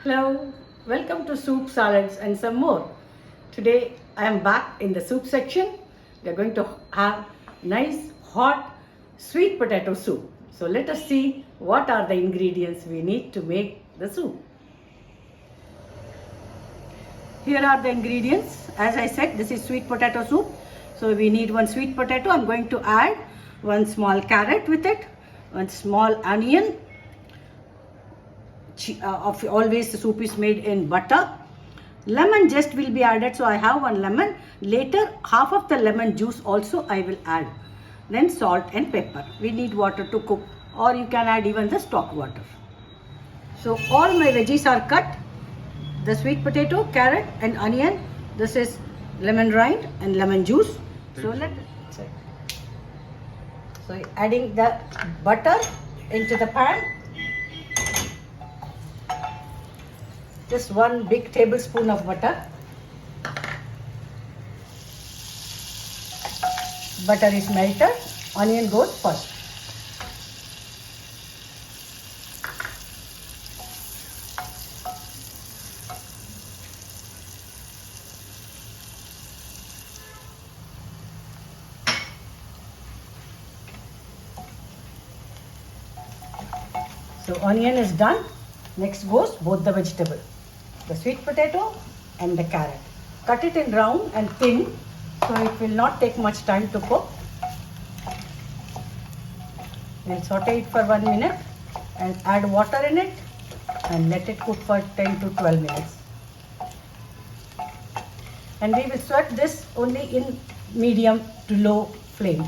Hello, welcome to soup, salads and some more. Today I am back in the soup section. We are going to have nice hot sweet potato soup. So let us see what are the ingredients we need to make the soup. Here are the ingredients. As I said, this is sweet potato soup. So we need one sweet potato. I'm going to add one small carrot with it, one small onion. Always the soup is made in butter. Lemon zest will be added, so I have one lemon. Later half of the lemon juice also I will add. Then salt and pepper. We need water to cook, or you can add even the stock water. So all my veggies are cut. The sweet potato, carrot and onion. This is lemon rind and lemon juice. So adding the butter into the pan. Just one big tablespoon of butter. Butter is melted. Onion goes first. So onion is done. Next goes both the vegetable. The sweet potato and the carrot. Cut it in round and thin, so it will not take much time to cook. We'll saute it for 1 minute and add water in it and let it cook for 10 to 12 minutes. And we will sweat this only in medium to low flame.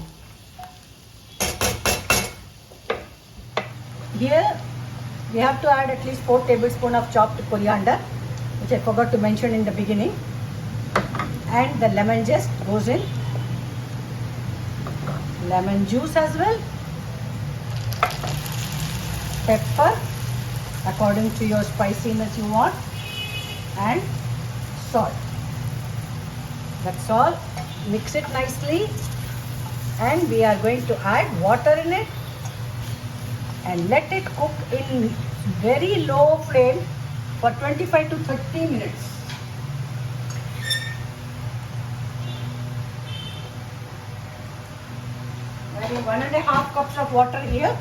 Here we have to add at least 4 tablespoons of chopped coriander, which I forgot to mention in the beginning, and the lemon zest goes in, lemon juice as well, pepper according to your spiciness you want, and salt. That's all. Mix it nicely, and we are going to add water in it and let it cook in very low flame for 25 to 30 minutes. Adding 1.5 cups of water here.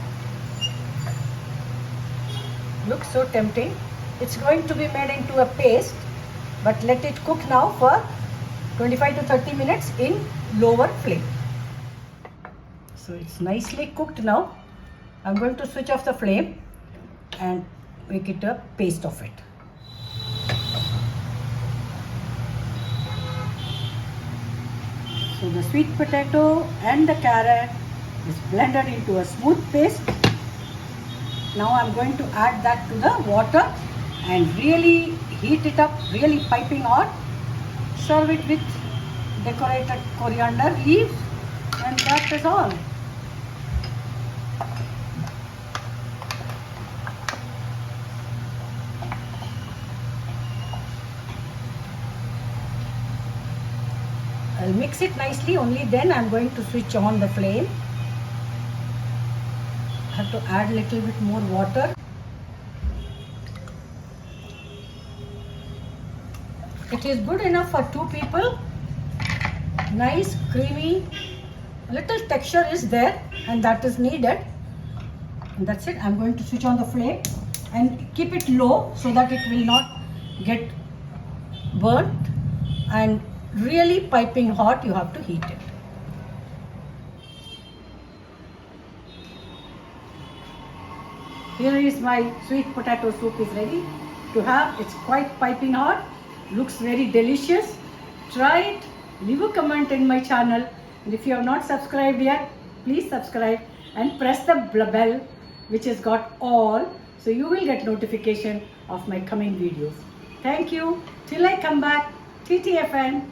Looks so tempting. It's going to be made into a paste, but let it cook now for 25 to 30 minutes in lower flame. So it's nicely cooked now. I'm going to switch off the flame and make it a paste of it. So the sweet potato and the carrot is blended into a smooth paste. Now I'm going to add that to the water and really heat it up, really piping hot. Serve it with decorated coriander leaves, and that is all. I'll mix it nicely, only then I'm going to switch on the flame. I have to add a little bit more water. It is good enough for 2 people. Nice, creamy, little texture is there and that is needed. And that's it. I'm going to switch on the flame and keep it low so that it will not get burnt, and really piping hot, you have to heat it. Here is my sweet potato soup is ready to have. It's quite piping hot, looks very delicious. Try it, leave a comment in my channel, and if you have not subscribed yet, please subscribe and press the bell which has got all, so you will get notification of my coming videos. Thank you. Till I come back, TTFN.